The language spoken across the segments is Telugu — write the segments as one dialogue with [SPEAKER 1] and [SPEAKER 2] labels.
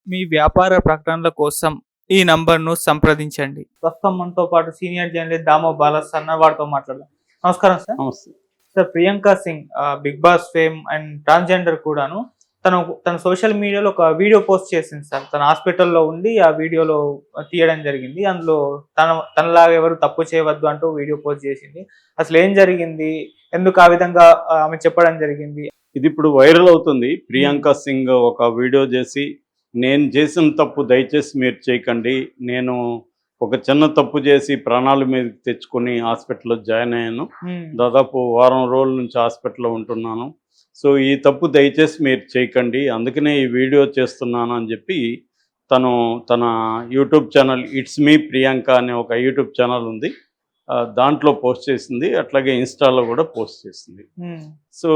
[SPEAKER 1] మీ వ్యాపార ప్రకటనల కోసం ఈ నంబర్‌ను సంప్రదించండి. ప్రస్తుతం మనతో పాటు సీనియర్ జర్నలిస్ట్ దామో బాలాస్ అన్న వారితో మాట్లాడదాం. నమస్కారం సార్.
[SPEAKER 2] నమస్తే.
[SPEAKER 1] Sir, Priyanka Singh 'Bigg Boss' fame and transgender కూడాను. తన సోషల్ మీడియాలో ఒక వీడియో పోస్ట్ చేసింది సార్. తన హాస్పిటల్‌లో ఉండి ఆ వీడియోలో తీయడం జరిగింది. అందులో తనలాగా ఎవరు తప్పు చేయవద్దు అంటూ వీడియో పోస్ట్ చేసింది. అసలేం జరిగింది? ఎందుకు ఆ విధంగా ఆమె చెప్పడం జరిగింది?
[SPEAKER 2] ఇది ఇప్పుడు వైరల్ అవుతుంది.
[SPEAKER 1] హ్మ్.
[SPEAKER 2] ప్రియాంక సింగ్ ఒక వీడియో చేసి, నేను చేసిన తప్పు దయచేసి మీరు చేయకండి. నేను ఒక చిన్న తప్పు చేసి ప్రాణాల మీదకి తెచ్చుకొని హాస్పిటల్‌లో జాయిన్ అయ్యాను.
[SPEAKER 1] హ్మ్.
[SPEAKER 2] దాదాపు వారం రోజుల నుంచి హాస్పిటల్‌లో ఉంటున్నాను. సో, ఈ తప్పు దయచేసి మీరు చేయకండి. అందుకనే ఈ వీడియో చేస్తున్నాను అని చెప్పి తను తన YouTube channel 'it's me Priyanka' అనే ఒక యూట్యూబ్ ఛానల్ ఉంది. దాంట్లో పోస్ట్ చేసింది. అట్లాగే ఇన్‌స్టాలో కూడా పోస్ట్ చేసింది.
[SPEAKER 1] హ్మ్.
[SPEAKER 2] సో,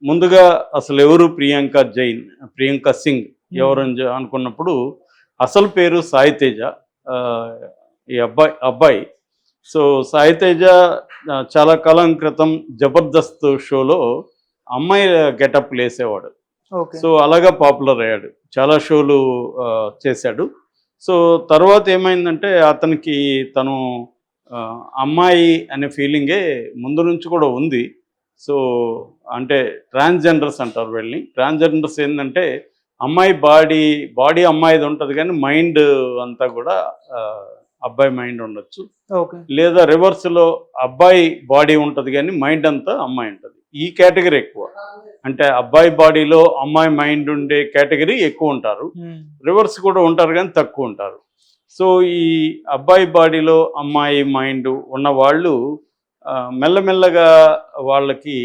[SPEAKER 2] ముందుగా అసలెవరు ప్రియాంక సింగ్
[SPEAKER 1] హ్మ్.
[SPEAKER 2] ఎవరని అనుకున్నప్పుడు అసలు పేరు సాయి తేజ. ఆహ్, ఈ అబ్బాయి. సో, సాయి తేజ చాలా కాలం క్రితం 'జబర్దస్త్' షోలో అమ్మాయి గెటప్‌లేసేవాడు.
[SPEAKER 1] ఓకే.
[SPEAKER 2] సో, అలాగా పాపులర్ అయ్యాడు. చాలా షోలు చేశాడు. సో, తర్వాత ఏమైందంటే అతనికి తను అమ్మాయి అనే ఫీలింగే ముందు నుంచి కూడా ఉంది. సో, అంటే ట్రాన్స్‌జెండర్స్ అంటారు వీళ్ళని. ట్రాన్స్‌జెండర్స్ ఏందంటే అమ్మాయి బాడీ అమ్మాయిది ఉంటది గానీ మైండ్ అంతా కూడా అబ్బాయి మైండ్ ఉండొచ్చు.
[SPEAKER 1] ఓకే.
[SPEAKER 2] లేదా రివర్స్‌లో అబ్బాయి బాడీ ఉంటది గానీ మైండ్ అంతా అమ్మాయి ఉంటది. ఈ కేటగిరీ ఎక్కువ. అంటే అబ్బాయి బాడీలో అమ్మాయి మైండ్ ఉండే కేటగిరీ ఎక్కువుంటారు.
[SPEAKER 1] హ్మ్.
[SPEAKER 2] రివర్స్ కూడా ఉంటారు గానీ తక్కువుంటారు. సో, ఈ అబ్బాయి బాడీలో అమ్మాయి మైండ్ ఉన్నవాళ్ళు మెల్లమెల్లగా వాళ్ళకి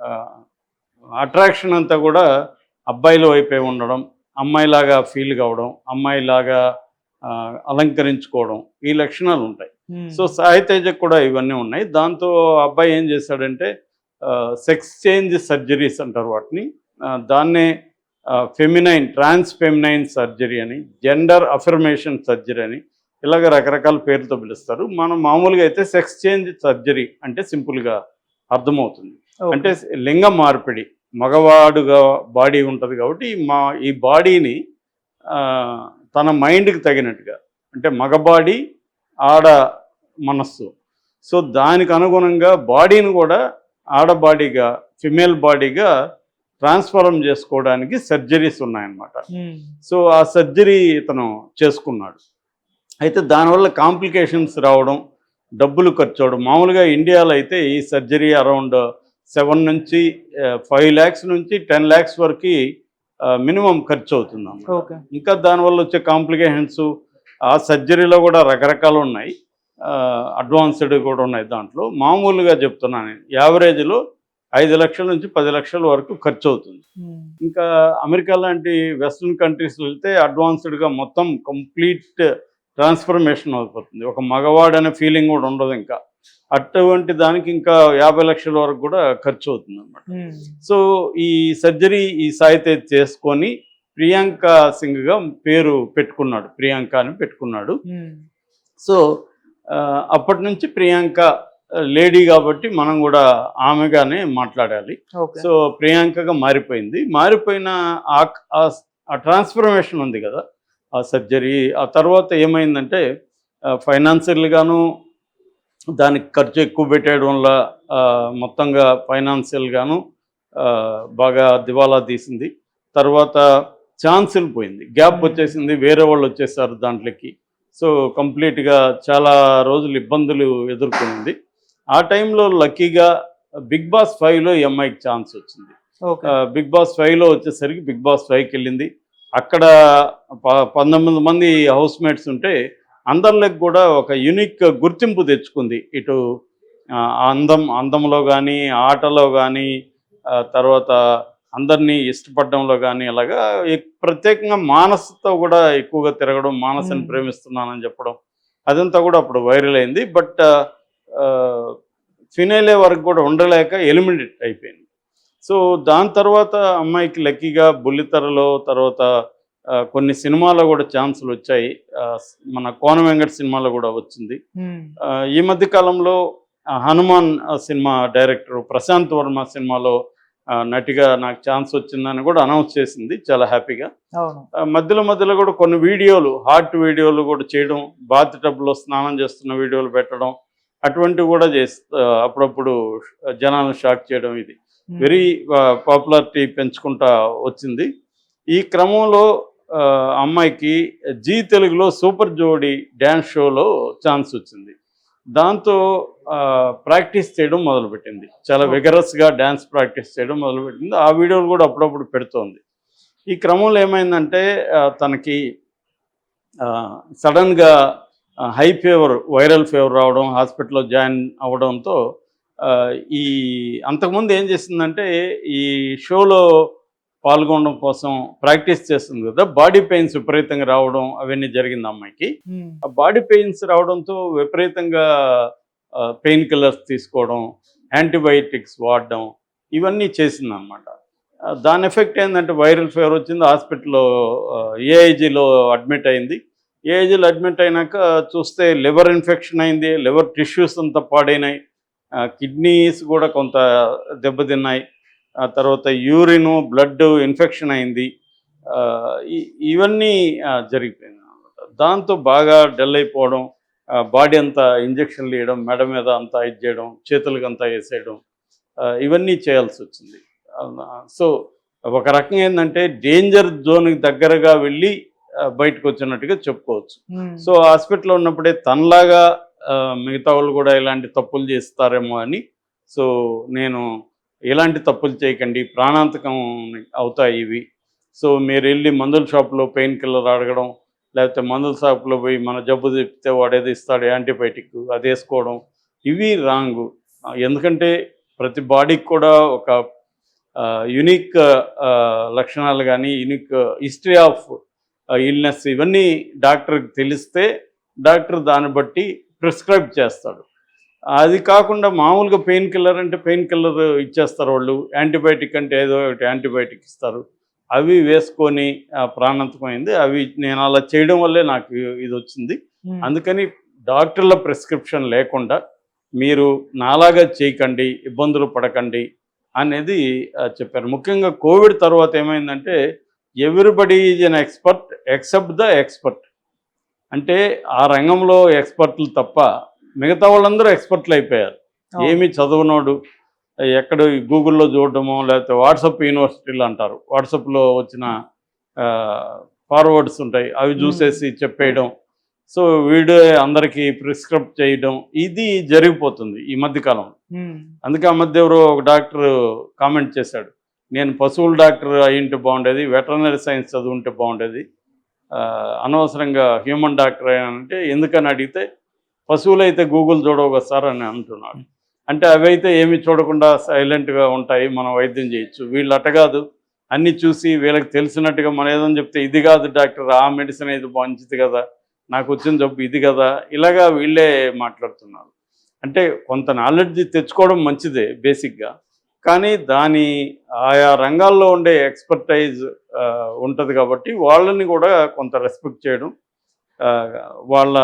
[SPEAKER 2] ఆహ్, అట్రాక్షన్ అంతా కూడా అబ్బాయిల వైపే ఉండడం, అమ్మాయిలాగా ఫీల్ కావడం, అమ్మాయిలాగా అలంకరించుకోవడం ఈ లక్షణాలు ఉంటాయి.
[SPEAKER 1] హ్మ్.
[SPEAKER 2] సో, సాయి తేజకు కూడా ఇవన్నీ ఉన్నాయి. దాంతో అబ్బాయి ఏం చేశాడంటే సెక్స్ చేంజ్ సర్జరీస్ అంటారు వాటిని. దాన్నే ట్రాన్స్ ఫెమినైన్ సర్జరీ అని, జెండర్ అఫర్మేషన్ సర్జరీ అని ఇలాగ రకరకాల పేర్లతో పిలుస్తారు. మనం మామూలుగా అయితే సెక్స్ చేంజ్ సర్జరీ అంటే సింపుల్గా అర్థమవుతుంది. అంటే
[SPEAKER 1] ఓకే.
[SPEAKER 2] లింగ మార్పిడి. మగవాడుగా బాడీ ఉంటుంది కాబట్టి ఈ బాడీని తన మైండ్‌కి తగినట్టుగా అంటే మగ బాడీ, ఆడ మనస్సు. సో, దానికి అనుగుణంగా బాడీని కూడా ఆడ బాడీగా, ఫిమేల్ బాడీగా ట్రాన్స్‌ఫార్మ్ చేసుకోవడానికి సర్జరీస్ ఉన్నాయన్నమాట.
[SPEAKER 1] హ్మ్.
[SPEAKER 2] సో, ఆ సర్జరీ ఇతను చేసుకున్నాడు. అయితే దానివల్ల కాంప్లికేషన్స్ రావడం, డబ్బులు ఖర్చవడం. మామూలుగా ఇండియాలో అయితే ఈ సర్జరీ అరౌండ్ 7 నుంచి 5 లాక్స్ నుంచి 10 లాక్స్ వరకి మినిమమ్ ఖర్చవుతుందన్నమాట.
[SPEAKER 1] ఓకే.
[SPEAKER 2] ఇంకా దానివల్ల వచ్చే కాంప్లికేషన్స్ ఆ సర్జరీలో కూడా రకరకాలు ఉన్నాయి. అడ్వాన్స్డ్ కూడా ఉన్నాయి దాంట్లో. మామూలుగా చెప్తున్నాను నేను. యావరేజ్‌లో 5 లక్షల నుంచి 10 లక్షల వరకు ఖర్చవుతుంది.
[SPEAKER 1] హ్మ్.
[SPEAKER 2] ఇంకా అమెరికా లాంటి వెస్టర్న్ కంట్రీస్‌లో వెళ్తే అడ్వాన్స్డ్‌గా మొత్తం కంప్లీట్ ట్రాన్స్‌ఫర్మేషన్ అయిపోతుంది. ఒక మగవాడనే ఫీలింగ్ కూడా ఉండదు ఇంకా. అటువంటి దానికి ఇంకా 50 లక్షల వరకు కూడా ఖర్చవుతుందన్నమాట.
[SPEAKER 1] హ్మ్.
[SPEAKER 2] సో, ఈ సర్జరీ ఈ సాయి తేజ్ చేసుకొని ప్రియాంక సింగ్‌గా పేరు పెట్టుకున్నాడు. ప్రియాంక అని పెట్టుకున్నాడు.
[SPEAKER 1] హ్మ్. సో,
[SPEAKER 2] సో, అప్పటినుంచి ప్రియాంక లేడీ కాబట్టి మనం కూడా ఆమెగానే మాట్లాడాలి.
[SPEAKER 1] ఓకే.
[SPEAKER 2] సో, ప్రియాంకగా మారిపోయింది. మారిపోయిన ఆ ట్రాన్స్‌ఫర్మేషన్ ఉంది కదా! ఆ సర్జరీ ఆ తర్వాత ఏమైందంటే ఫైనాన్షియల్‌గాను దానికి ఖర్చు ఎక్కువ పెట్టేయడం వల్ల మొత్తంగా ఫైనాన్షియల్‌గాను బాగా దివాలా తీసింది. తర్వాత ఛాన్సులు పోయింది. గ్యాప్ వచ్చేసింది. వేరే వాళ్ళు వచ్చేసారు దాంట్లోకి. సో, కంప్లీట్‌గా చాలా రోజులు ఇబ్బందులు ఎదుర్కొనింది. ఆ టైంలో లక్కీగా 'బిగ్ బాస్ 5లో ఈ అమ్మాయికి ఛాన్స్ వచ్చింది.
[SPEAKER 1] ఓకే.
[SPEAKER 2] 'బిగ్ బాస్ 5లో వచ్చేసరికి 'బిగ్ బాస్ 5కెళ్ళింది. అక్కడ 19 మంది హౌస్‌మేట్స్ ఉంటే అందరిలోకి కూడా ఒక యూనిక్ గుర్తింపు తెచ్చుకుంది. ఇటు అందంలో గానీ, ఆటలో గానీ, తర్వాత అందరినీ ఇష్టపడడంలో గానీ అలాగా ప్రత్యేకంగా మానస్‌తో కూడా ఎక్కువగా తిరగడం, మానస్‌ని
[SPEAKER 1] హ్మ్.
[SPEAKER 2] ప్రేమిస్తున్నానని చెప్పడం అదంతా కూడా అప్పుడు వైరల్ అయింది. బట్ ఫినాలే వరకు కూడా ఉండలేక ఎలిమినేట్ అయిపోయింది. సో, దాని తర్వాత అమ్మాయికి లక్కీగా బుల్లితెరలో తర్వాత కొన్ని సినిమాలో కూడా ఛాన్సులొచ్చాయి. మన 'కోన వెంకట్' సినిమాలో కూడా వచ్చింది.
[SPEAKER 1] హ్మ్.
[SPEAKER 2] ఈ మధ్య కాలంలో 'హనుమాన్' సినిమా డైరెక్టర్ ప్రశాంత్ వర్మ సినిమాలో నటిగా నాకు ఛాన్స్ వచ్చిందని కూడా అనౌన్స్ చేసింది చాలా హ్యాపీగా.
[SPEAKER 1] అవును.
[SPEAKER 2] మధ్యలో కూడా కొన్ని వీడియోలు, హాట్ వీడియోలు కూడా చేయడం, బాత్ టబ్లో స్నానం చేస్తున్న వీడియోలు పెట్టడం, అటువంటివి కూడా అప్పుడప్పుడు జనాలను షాక్ చేయడం. ఇది వెరీ పాపులారిటీ పెంచుకుంటా వచ్చింది. ఈ క్రమంలో అమ్మాయికి జీ తెలుగులో సూపర్ జోడీ డ్యాన్స్ షోలో ఛాన్స్ వచ్చింది. దాంతో ప్రాక్టీస్ చేయడం మొదలుపెట్టింది. చాలా విగరస్గా డ్యాన్స్ ప్రాక్టీస్ చేయడం మొదలుపెట్టింది. ఆ వీడియోలు కూడా అప్పుడప్పుడు పెడుతోంది. ఈ క్రమంలో ఏమైందంటే తనకి సడన్గా హై ఫీవర్, వైరల్ ఫీవర్ రావడం, హాస్పిటల్లో జాయిన్ అవ్వడంతో ఈ అంతకుముందు ఏం చేసిందంటే ఈ షోలో పాల్గొనడం కోసం ప్రాక్టీస్ చేస్తుంది కదా, బాడీ పెయిన్స్ విపరీతంగా రావడం అవన్నీ జరిగింది అమ్మాయికి. ఆ బాడీ పెయిన్స్ రావడంతో విపరీతంగా పెయిన్ కిల్లర్స్ తీసుకోవడం, యాంటీబయాటిక్స్ వాడడం ఇవన్నీ చేసింది అనమాట. దాని ఎఫెక్ట్ ఏంటంటే వైరల్ ఫీవర్ వచ్చింది. హాస్పిటల్లో ఏఐజీలో అడ్మిట్ అయింది. ఏఐజీలో అడ్మిట్ అయినాక చూస్తే లివర్ ఇన్ఫెక్షన్ అయింది, లివర్ టిష్యూస్ అంతా పాడైనాయి, కిడ్నీస్ కూడా కొంత దెబ్బతిన్నాయి, ఆ తర్వాత యూరిన్, బ్లడ్ ఇన్ఫెక్షన్ అయింది. ఇవన్నీ జరిగిపోయింది అనమాట. దాంతో బాగా డల్ అయిపోవడం, బాడీ అంతా ఇంజక్షన్లు వేయడం, మెడ మీద అంతా ఇది చేయడం, చేతులకి అంతా వేసేయడం, ఇవన్నీ చేయాల్సి వచ్చింది. సో ఒక రకంగా ఏంటంటే డేంజర్ జోన్కి దగ్గరగా వెళ్ళి బయటకు వచ్చినట్టుగా చెప్పుకోవచ్చు. సో హాస్పిటల్లో ఉన్నప్పుడే తనలాగా మిగతా వాళ్ళు కూడా ఇలాంటి తప్పులు చేస్తారేమో అని, సో నేను ఎలాంటి తప్పులు చేయకండి, ప్రాణాంతకం అవుతాయి ఇవి, సో మీరు వెళ్ళి మందుల షాప్లో పెయిన్ కిల్లర్ అడగడం, లేకపోతే మందుల షాప్లో పోయి మన జబ్బు చెప్తే వాడేది ఇస్తాడు యాంటీబయాటిక్, అది వేసుకోవడం, ఇవి రాంగు. ఎందుకంటే ప్రతి బాడీకి కూడా ఒక యునిక్ లక్షణాలు కానీ యునిక్ హిస్టరీ ఆఫ్ ఇల్నెస్ ఇవన్నీ డాక్టర్కి తెలిస్తే డాక్టర్ దాన్ని బట్టి ప్రిస్క్రైబ్ చేస్తాడు. అది కాకుండా మామూలుగా పెయిన్ కిల్లర్ అంటే పెయిన్ కిల్లర్ ఇచ్చేస్తారు వాళ్ళు, యాంటీబయాటిక్ అంటే ఏదో ఒకటి యాంటీబయాటిక్ ఇస్తారు, అవి వేసుకొని ప్రాణాంతకమైంది. అవి నేను అలా చేయడం వల్లే నాకు ఇది వచ్చింది. అందుకని డాక్టర్ల ప్రిస్క్రిప్షన్ లేకుండా మీరు నాలాగా చేయకండి, ఇబ్బందులు పడకండి అనేది చెప్పారు. ముఖ్యంగా కోవిడ్ తర్వాత ఏమైందంటే everybody is an expert except the expert. అంటే ఆ రంగంలో ఎక్స్పర్ట్లు తప్ప మిగతా వాళ్ళందరూ ఎక్స్పర్ట్లు అయిపోయారు. ఏమి చదువునోడు ఎక్కడ గూగుల్లో చూడడమో, లేకపోతే వాట్సాప్ యూనివర్సిటీలు అంటారు, వాట్సాప్లో వచ్చిన ఫార్వర్డ్స్ ఉంటాయి, అవి చూసేసి చెప్పేయడం, సో వీడియో అందరికీ ప్రిస్క్రైబ్ చేయడం, ఇది జరిగిపోతుంది ఈ మధ్యకాలం. అందుకే ఆ మధ్య ఎవరో ఒక డాక్టర్ కామెంట్ చేశాడు, నేను పశువుల డాక్టర్ అయ్యింటే బాగుండేది, వెటర్నరీ సైన్స్ చదువుంటే బాగుండేది, అనవసరంగా హ్యూమన్ డాక్టర్ అయ్యానంటే ఎందుకని అడిగితే పశువులు అయితే గూగుల్ చూడవు కదా సార్ అని అంటున్నాడు. అంటే అవైతే ఏమి చూడకుండా సైలెంట్గా ఉంటాయి, మనం వైద్యం చేయొచ్చు. వీళ్ళు అట్టగాదు, అన్నీ చూసి వీళ్ళకి తెలిసినట్టుగా మనం ఏదని చెప్తే ఇది కాదు డాక్టర్, ఆ మెడిసిన్ అయితే మంచిది కదా, నాకు వచ్చిన జబ్బు ఇది కదా, ఇలాగా వీళ్ళే మాట్లాడుతున్నారు. అంటే కొంత నాలెడ్జ్ తెచ్చుకోవడం మంచిదే బేసిక్గా, కానీ దాని ఆయా రంగాల్లో ఉండే ఎక్స్పర్టైజ్ ఉంటుంది కాబట్టి వాళ్ళని కూడా కొంత రెస్పెక్ట్ చేయడం, వాళ్ళ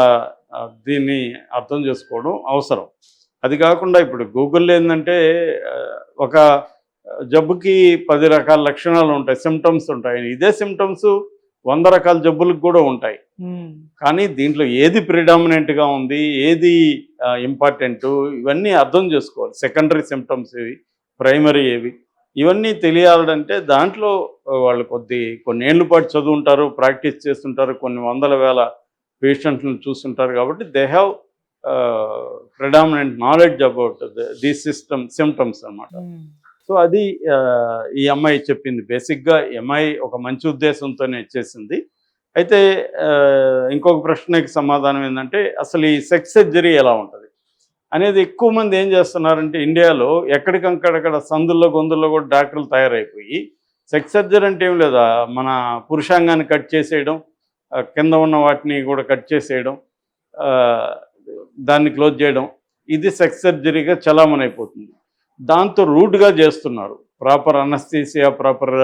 [SPEAKER 2] దీన్ని అర్థం చేసుకోవడం అవసరం. అది కాకుండా ఇప్పుడు గూగుల్లో ఏంటంటే ఒక జబ్బుకి 10 రకాల లక్షణాలు ఉంటాయి, సిమ్టమ్స్ ఉంటాయి. ఇదే సిమ్టమ్స్ 100 రకాల జబ్బులకు కూడా ఉంటాయి. కానీ దీంట్లో ఏది ప్రిడామినెంట్గా ఉంది, ఏది ఇంపార్టెంట్, ఇవన్నీ అర్థం చేసుకోవాలి. సెకండరీ సిమ్టమ్స్ ఏవి, ప్రైమరీ ఏవి, ఇవన్నీ తెలియాలంటే దాంట్లో వాళ్ళు కొన్ని ఏళ్ళ పాటు చదువుంటారు, ప్రాక్టీస్ చేస్తుంటారు, కొన్ని వందల వేల పేషెంట్లను చూస్తుంటారు. కాబట్టి they have predominant knowledge about these symptoms అన్నమాట. సో అది ఈ అమ్మాయి చెప్పింది. బేసిక్గా ఈ అమ్మాయి ఒక మంచి ఉద్దేశంతోనే చేసింది. అయితే ఇంకొక ప్రశ్నకి సమాధానం ఏంటంటే అసలు ఈ సెక్స్ సర్జరీ ఎలా ఉంటుంది అనేది ఎక్కువ మంది ఏం చేస్తున్నారంటే ఇండియాలో ఎక్కడికక్కడ సందుల్లో గొంతుల్లో కూడా డాక్టర్లు తయారైపోయి సెక్స్ సర్జరీ అంటే ఏం లేదా, మన పురుషాంగాన్ని కట్ చేసేయడం, కింద ఉన్న వాటిని కూడా కట్ చేసేయడం, దాన్ని క్లోజ్ చేయడం, ఇది సెక్స్ సర్జరీగా చలామణి అయిపోతుంది. దాంతో రూడ్గా చేస్తున్నారు, ప్రాపర్ అనస్థీసియా, ప్రాపర్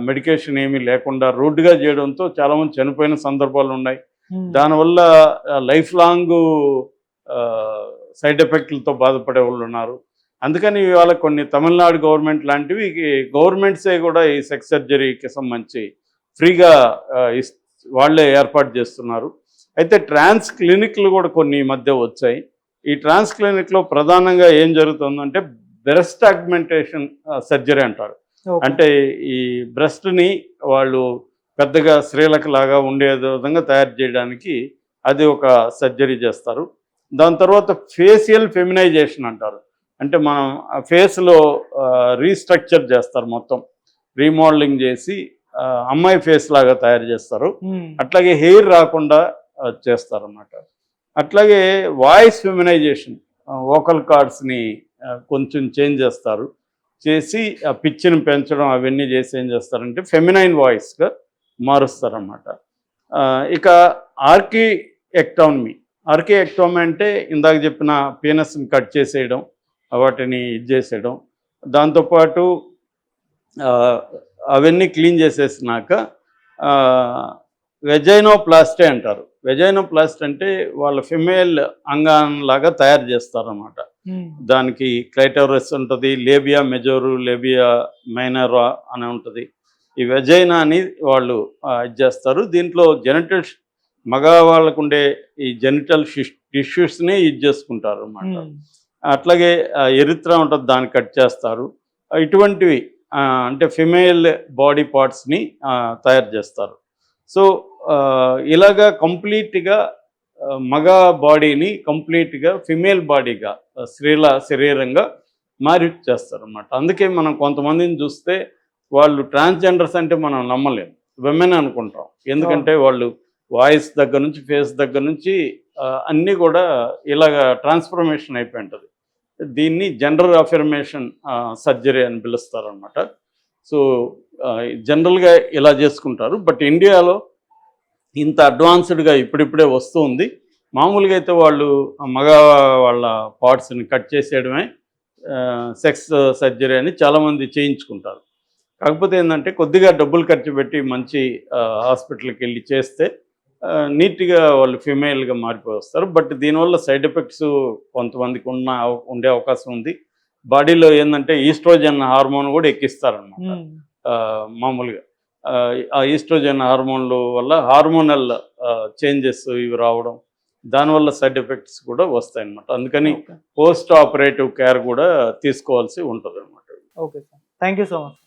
[SPEAKER 2] మెడికేషన్ ఏమీ లేకుండా రూడ్గా చేయడంతో చాలామంది చనిపోయిన సందర్భాలు ఉన్నాయి. దానివల్ల లైఫ్ లాంగ్ సైడ్ ఎఫెక్ట్లతో బాధపడే వాళ్ళు ఉన్నారు. అందుకని ఇవాళ కొన్ని తమిళనాడు గవర్నమెంట్ లాంటివి గవర్నమెంట్సే కూడా ఈ సెక్స్ సర్జరీకి సంబంధించి ఫ్రీగా వాళ్ళే ఏర్పాటు చేస్తున్నారు. అయితే ట్రాన్స్ క్లినిక్లు కూడా కొన్ని ఈ మధ్య వచ్చాయి. ఈ ట్రాన్స్ క్లినిక్లో ప్రధానంగా ఏం జరుగుతుందంటే బ్రెస్ట్ ఆగ్మెంటేషన్ సర్జరీ అంటారు. అంటే ఈ బ్రెస్ట్ని వాళ్ళు పెద్దగా స్త్రీలకు లాగా ఉండే విధంగా తయారు చేయడానికి అది ఒక సర్జరీ చేస్తారు. దాని తర్వాత ఫేషియల్ ఫెమినైజేషన్ అంటారు. అంటే మనం ఫేస్లో రీస్ట్రక్చర్ చేస్తారు, మొత్తం రీమోడలింగ్ చేసి అమ్మాయి ఫేస్ లాగా తయారు చేస్తారు. అట్లాగే హెయిర్ రాకుండా చేస్తారు అన్నమాట. అట్లాగే వాయిస్ ఫెమినైజేషన్, వోకల్ కార్డ్స్ని కొంచెం చేంజ్ చేస్తారు, చేసి ఆ పిచ్చిని పెంచడం అవన్నీ చేసి ఏం చేస్తారంటే ఫెమినైన్ వాయిస్గా మారుస్తారన్నమాట. ఇక ఆర్కిఎక్టోమీ అంటే ఇందాక చెప్పిన పీనస్ని కట్ చేసేయడం, వాటిని ఇది చేసేయడం, దాంతోపాటు అవన్నీ క్లీన్ చేసేసినాక వెజైనోప్లాస్టీ అంటారు. వెజైనోప్లాస్టీ అంటే వాళ్ళ ఫిమేల్ అంగాన్లాగా తయారు చేస్తారన్నమాట. దానికి క్లైటోరస్ ఉంటుంది, లేబియా మెజోరు, లేబియా మైనరా అని ఉంటుంది. ఈ వెజైనా అని వాళ్ళు ఇది చేస్తారు. దీంట్లో జెనిటల్ మగవాళ్ళకు ఉండే ఈ జెనిటల్ టిష్యూస్ని ఇది చేసుకుంటారు అన్నమాట. అట్లాగే ఎరిత్రా ఉంటుంది, దాన్ని కట్ చేస్తారు. ఇటువంటివి అంటే ఫిమేల్ బాడీ పార్ట్స్ని తయారు చేస్తారు. సో ఇలాగా కంప్లీట్గా మగ బాడీని కంప్లీట్గా ఫిమేల్ బాడీగా స్త్రీల శరీరంగా మారి చేస్తారు అన్నమాట. అందుకే మనం కొంతమందిని చూస్తే వాళ్ళు ట్రాన్స్జెండర్స్ అంటే మనం నమ్మలేము, విమెన్ అనుకుంటాం. ఎందుకంటే వాళ్ళు వాయిస్ దగ్గర నుంచి ఫేస్ దగ్గర నుంచి అన్నీ కూడా ఇలాగ ట్రాన్స్ఫర్మేషన్ అయిపోయి ఉంటుంది. దీన్ని జెండర్ అఫర్మేషన్ సర్జరీ అని పిలుస్తారు అన్నమాట. సో జనరల్గా ఇలా చేసుకుంటారు. బట్ ఇండియాలో ఇంత అడ్వాన్స్డ్గా ఇప్పుడిప్పుడే వస్తూ ఉంది. మామూలుగా అయితే వాళ్ళు మగ వాళ్ళ పార్ట్స్ని కట్ చేసేయడమే సెక్స్ సర్జరీ అని చాలామంది చేయించుకుంటారు. కాకపోతే ఏంటంటే కొద్దిగా డబ్బులు ఖర్చు పెట్టి మంచి హాస్పిటల్కి వెళ్ళి చేస్తే నీట్గా వాళ్ళు ఫిమేల్గా మారిపోయి వస్తారు. బట్ దీనివల్ల సైడ్ ఎఫెక్ట్స్ కొంతమందికి ఉండే అవకాశం ఉంది. బాడీలో ఏంటంటే ఈస్ట్రోజన్ హార్మోన్ కూడా ఎక్కిస్తారనమాట. మామూలుగా ఆ ఈస్ట్రోజన్ హార్మోన్ల వల్ల హార్మోనల్ చేంజెస్ ఇవి రావడం, దానివల్ల సైడ్ ఎఫెక్ట్స్ కూడా వస్తాయి అన్నమాట. అందుకని పోస్ట్ ఆపరేటివ్ కేర్ కూడా తీసుకోవాల్సి ఉంటుంది అనమాట.
[SPEAKER 1] Okay sir, thank you so much.